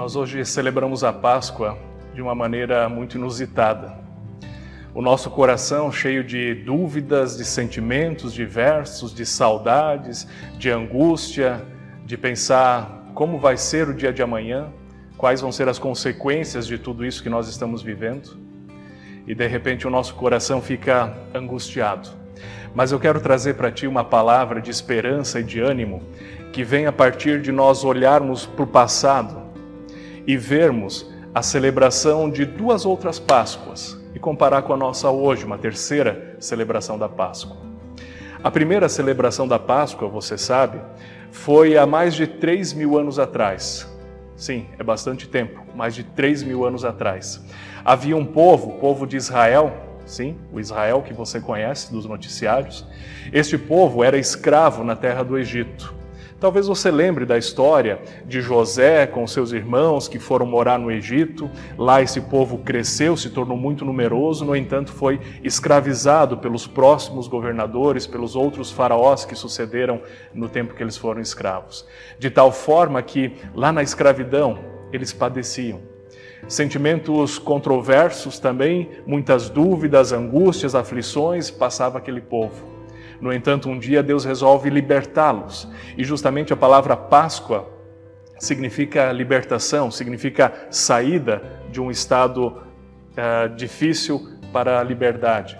Nós hoje celebramos a Páscoa de uma maneira muito inusitada. O nosso coração cheio de dúvidas, de sentimentos diversos, de saudades, de angústia, de pensar como vai ser o dia de amanhã, quais vão ser as consequências de tudo isso que nós estamos vivendo. E de repente o nosso coração fica angustiado. Mas eu quero trazer para ti uma palavra de esperança e de ânimo que vem a partir de nós olharmos para o passado e vermos a celebração de duas outras Páscoas e comparar com a nossa hoje, uma terceira celebração da Páscoa. A primeira celebração da Páscoa, você sabe, foi há mais de 3.000 anos atrás. Sim, é bastante tempo, mais de 3.000 anos atrás. Havia um povo, o povo de Israel, sim, o Israel que você conhece dos noticiários. Este povo era escravo na terra do Egito. Talvez você lembre da história de José com seus irmãos que foram morar no Egito. Lá esse povo cresceu, se tornou muito numeroso, no entanto foi escravizado pelos próximos governadores, pelos outros faraós que sucederam no tempo que eles foram escravos. De tal forma que lá na escravidão eles padeciam. Sentimentos controversos também, muitas dúvidas, angústias, aflições, passava aquele povo. No entanto, um dia Deus resolve libertá-los. E justamente a palavra Páscoa significa libertação, significa saída de um estado difícil para a liberdade.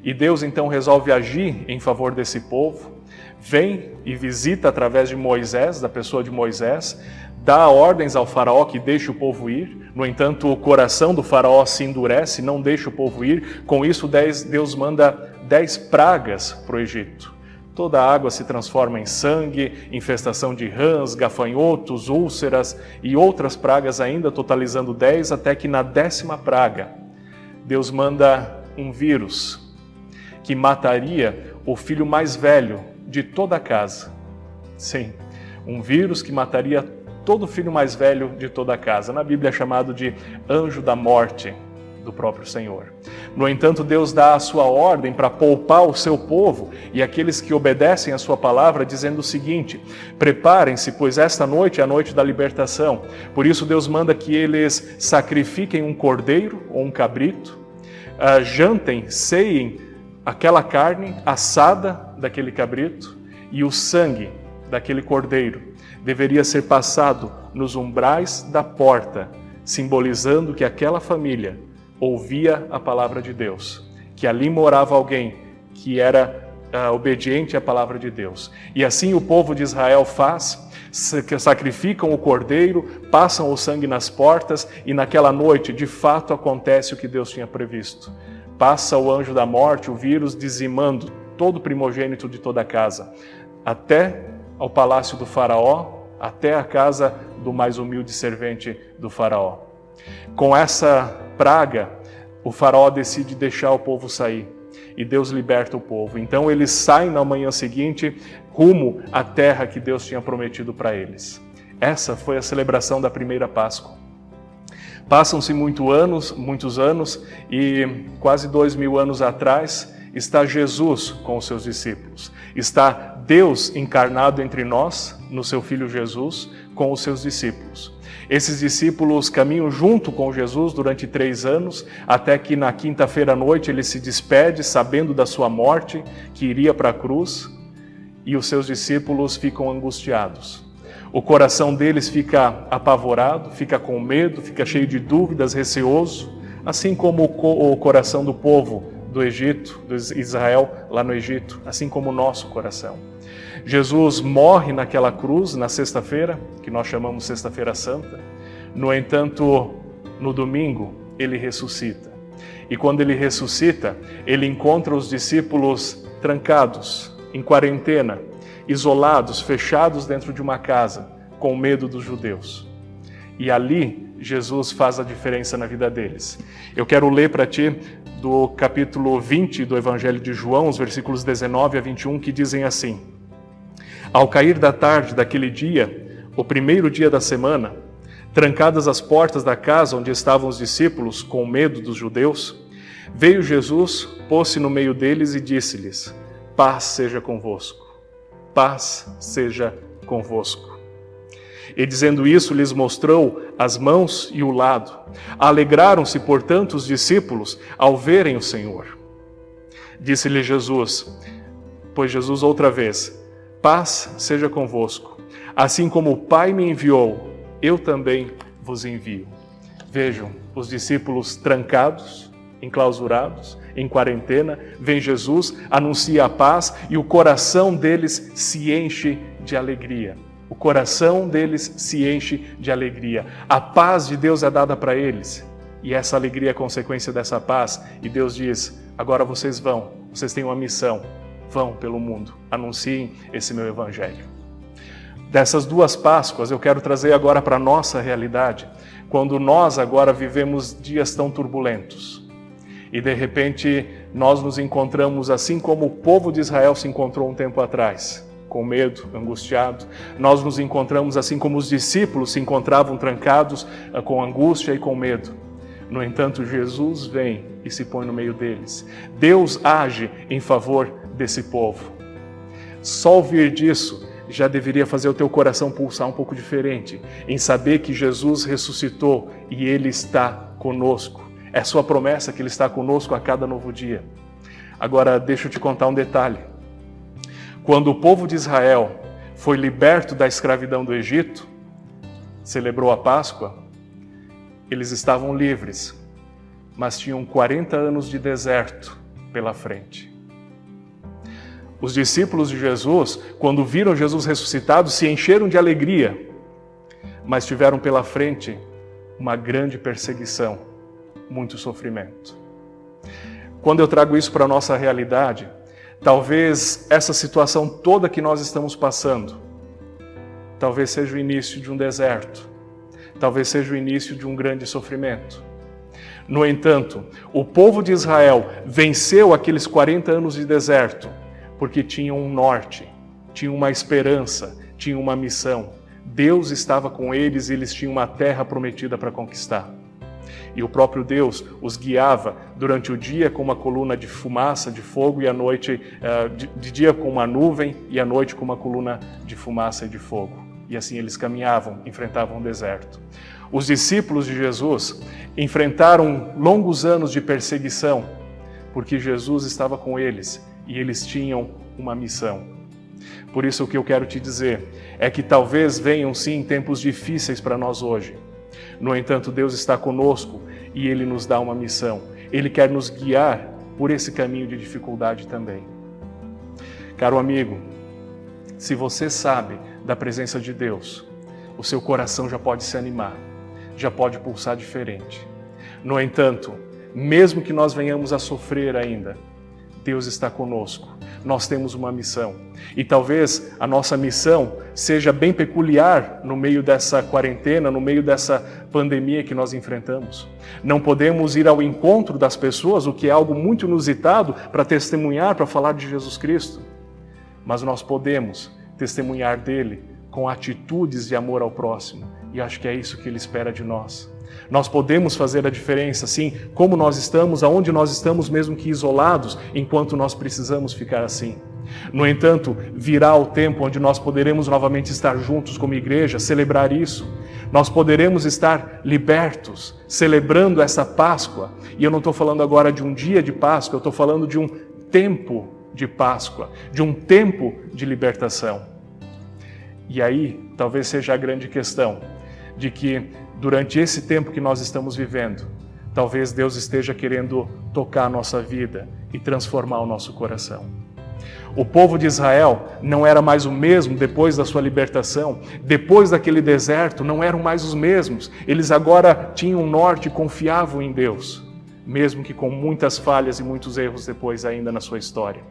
E Deus então resolve agir em favor desse povo, vem e visita através de Moisés, da pessoa de Moisés, dá ordens ao faraó que deixe o povo ir. No entanto, o coração do faraó se endurece, não deixa o povo ir. Com isso, Deus manda 10 pragas para o Egito. Toda a água se transforma em sangue, infestação de rãs, gafanhotos, úlceras e outras pragas ainda, totalizando 10, até que na 10ª praga, Deus manda um vírus que mataria o filho mais velho de toda a casa. Sim, um vírus que mataria todo filho mais velho de toda a casa. Na Bíblia é chamado de anjo da morte do próprio Senhor. No entanto, Deus dá a sua ordem para poupar o seu povo e aqueles que obedecem a sua palavra, dizendo o seguinte: preparem-se, pois esta noite é a noite da libertação. Por isso Deus manda que eles sacrifiquem um cordeiro ou um cabrito, jantem, ceiem aquela carne assada daquele cabrito, e o sangue daquele cordeiro deveria ser passado nos umbrais da porta, simbolizando que aquela família ouvia a palavra de Deus, que ali morava alguém que era obediente à palavra de Deus. E assim o povo de Israel faz, sacrificam o cordeiro, passam o sangue nas portas, e naquela noite, de fato, acontece o que Deus tinha previsto. Passa o anjo da morte, o vírus, dizimando todo o primogênito de toda a casa, até ao palácio do faraó, até a casa do mais humilde servente do faraó. Com essa praga, o faraó decide deixar o povo sair e Deus liberta o povo. Então eles saem na manhã seguinte rumo à terra que Deus tinha prometido para eles. Essa foi a celebração da primeira Páscoa. Passam-se muitos anos e quase 2.000 anos atrás está Jesus com os seus discípulos. Está Deus encarnado entre nós, no seu Filho Jesus, com os seus discípulos. Esses discípulos caminham junto com Jesus durante 3 anos, até que na quinta-feira à noite ele se despede, sabendo da sua morte, que iria para a cruz, e os seus discípulos ficam angustiados. O coração deles fica apavorado, fica com medo, fica cheio de dúvidas, receoso, assim como o coração do povo do Egito, do Israel lá no Egito, assim como o nosso coração. Jesus morre naquela cruz na sexta-feira, que nós chamamos Sexta-feira Santa. No entanto, no domingo, ele ressuscita. E quando ele ressuscita, ele encontra os discípulos trancados, em quarentena, isolados, fechados dentro de uma casa, com medo dos judeus. E ali, Jesus faz a diferença na vida deles. Eu quero ler para ti do capítulo 20 do Evangelho de João, os versículos 19 a 21, que dizem assim: Ao cair da tarde daquele dia, o primeiro dia da semana, trancadas as portas da casa onde estavam os discípulos, com medo dos judeus, veio Jesus, pôs-se no meio deles e disse-lhes: Paz seja convosco. Paz seja convosco. E dizendo isso, lhes mostrou as mãos e o lado. Alegraram-se, portanto, os discípulos ao verem o Senhor. Disse-lhe Jesus, pois Jesus outra vez, paz seja convosco. Assim como o Pai me enviou, eu também vos envio. Vejam, os discípulos trancados, enclausurados, em quarentena, vem Jesus, anuncia a paz e o coração deles se enche de alegria. O coração deles se enche de alegria. A paz de Deus é dada para eles. E essa alegria é consequência dessa paz. E Deus diz, agora vocês vão, vocês têm uma missão. Vão pelo mundo, anunciem esse meu evangelho. Dessas duas Páscoas eu quero trazer agora para a nossa realidade, quando nós agora vivemos dias tão turbulentos. E de repente nós nos encontramos assim como o povo de Israel se encontrou um tempo atrás, com medo, angustiado. Nós nos encontramos assim como os discípulos se encontravam trancados, com angústia e com medo. No entanto, Jesus vem e se põe no meio deles. Deus age em favor desse povo. Só ouvir disso já deveria fazer o teu coração pulsar um pouco diferente, em saber que Jesus ressuscitou e Ele está conosco. É sua promessa que Ele está conosco a cada novo dia. Agora, deixa eu te contar um detalhe. Quando o povo de Israel foi liberto da escravidão do Egito, celebrou a Páscoa, eles estavam livres, mas tinham 40 anos de deserto pela frente. Os discípulos de Jesus, quando viram Jesus ressuscitado, se encheram de alegria, mas tiveram pela frente uma grande perseguição, muito sofrimento. Quando eu trago isso para a nossa realidade, talvez essa situação toda que nós estamos passando, talvez seja o início de um deserto, talvez seja o início de um grande sofrimento. No entanto, o povo de Israel venceu aqueles 40 anos de deserto, porque tinham um norte, tinham uma esperança, tinham uma missão. Deus estava com eles e eles tinham uma terra prometida para conquistar. E o próprio Deus os guiava durante o dia com uma coluna de fumaça, de fogo, e à noite, de dia com uma nuvem, e à noite com uma coluna de fumaça e de fogo. E assim eles caminhavam, enfrentavam o deserto. Os discípulos de Jesus enfrentaram longos anos de perseguição, porque Jesus estava com eles e eles tinham uma missão. Por isso o que eu quero te dizer é que talvez venham sim tempos difíceis para nós hoje. No entanto, Deus está conosco e Ele nos dá uma missão. Ele quer nos guiar por esse caminho de dificuldade também. Caro amigo, se você sabe da presença de Deus, o seu coração já pode se animar, já pode pulsar diferente. No entanto, mesmo que nós venhamos a sofrer ainda, Deus está conosco, nós temos uma missão. E talvez a nossa missão seja bem peculiar no meio dessa quarentena, no meio dessa pandemia que nós enfrentamos. Não podemos ir ao encontro das pessoas, o que é algo muito inusitado, para testemunhar, para falar de Jesus Cristo. Mas nós podemos testemunhar dele com atitudes de amor ao próximo. E acho que é isso que ele espera de nós. Nós podemos fazer a diferença, sim, como nós estamos, aonde nós estamos, mesmo que isolados, enquanto nós precisamos ficar assim. No entanto, virá o tempo onde nós poderemos novamente estar juntos como igreja, celebrar isso. Nós poderemos estar libertos, celebrando essa Páscoa. E eu não estou falando agora de um dia de Páscoa, eu estou falando de um tempo de Páscoa, de um tempo de libertação. E aí, talvez seja a grande questão, de que durante esse tempo que nós estamos vivendo, talvez Deus esteja querendo tocar a nossa vida e transformar o nosso coração. O povo de Israel não era mais o mesmo depois da sua libertação, depois daquele deserto não eram mais os mesmos. Eles agora tinham um norte e confiavam em Deus, mesmo que com muitas falhas e muitos erros depois ainda na sua história.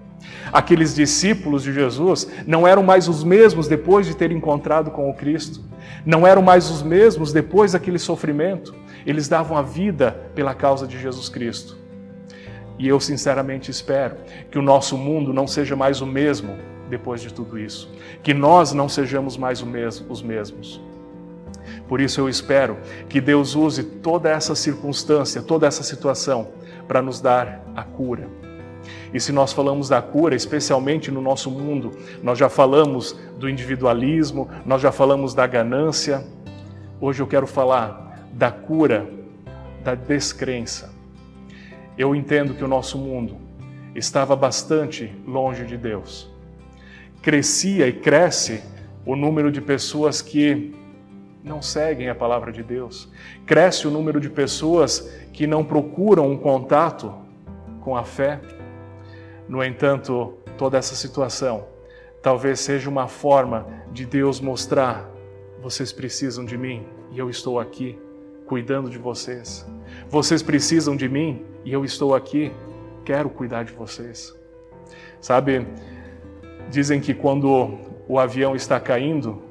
Aqueles discípulos de Jesus não eram mais os mesmos depois de ter encontrado com o Cristo. Não eram mais os mesmos depois daquele sofrimento. Eles davam a vida pela causa de Jesus Cristo. E eu sinceramente espero que o nosso mundo não seja mais o mesmo depois de tudo isso. Que nós não sejamos mais os mesmos. Por isso eu espero que Deus use toda essa circunstância, toda essa situação para nos dar a cura, E se nós falamos da cura, especialmente no nosso mundo, nós já falamos do individualismo, nós já falamos da ganância. Hoje eu quero falar da cura da descrença. Eu entendo que o nosso mundo estava bastante longe de Deus. Crescia e cresce o número de pessoas que não seguem a palavra de Deus. Cresce o número de pessoas que não procuram um contato com a fé. No entanto, toda essa situação talvez seja uma forma de Deus mostrar: vocês precisam de mim e eu estou aqui cuidando de vocês. Vocês precisam de mim e eu estou aqui, quero cuidar de vocês. Sabe, dizem que quando o avião está caindo,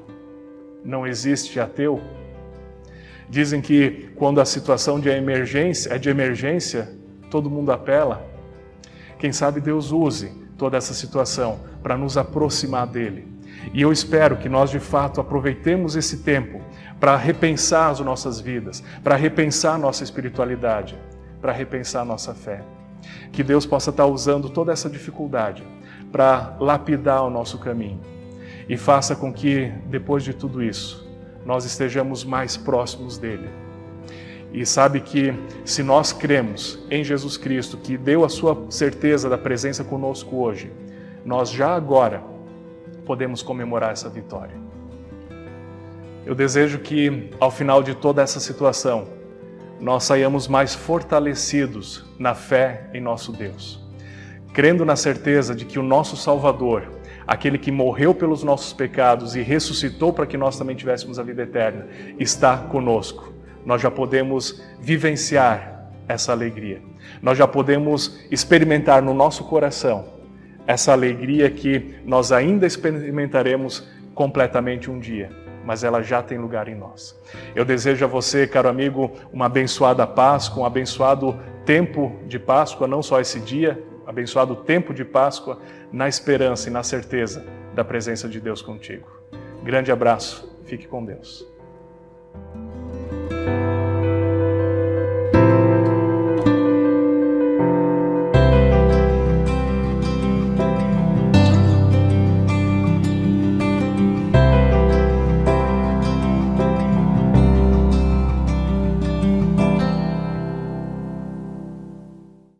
não existe ateu. Dizem que quando a situação é de emergência, todo mundo apela. Quem sabe Deus use toda essa situação para nos aproximar dele. E eu espero que nós de fato aproveitemos esse tempo para repensar as nossas vidas, para repensar nossa espiritualidade, para repensar nossa fé. Que Deus possa estar usando toda essa dificuldade para lapidar o nosso caminho e faça com que, depois de tudo isso, nós estejamos mais próximos dele. E sabe que se nós cremos em Jesus Cristo, que deu a sua certeza da presença conosco hoje, nós já agora podemos comemorar essa vitória. Eu desejo que, ao final de toda essa situação, nós saiamos mais fortalecidos na fé em nosso Deus, crendo na certeza de que o nosso Salvador, aquele que morreu pelos nossos pecados e ressuscitou para que nós também tivéssemos a vida eterna, está conosco. Nós já podemos vivenciar essa alegria. Nós já podemos experimentar no nosso coração essa alegria que nós ainda experimentaremos completamente um dia, mas ela já tem lugar em nós. Eu desejo a você, caro amigo, uma abençoada Páscoa, um abençoado tempo de Páscoa, não só esse dia, abençoado tempo de Páscoa, na esperança e na certeza da presença de Deus contigo. Grande abraço, fique com Deus.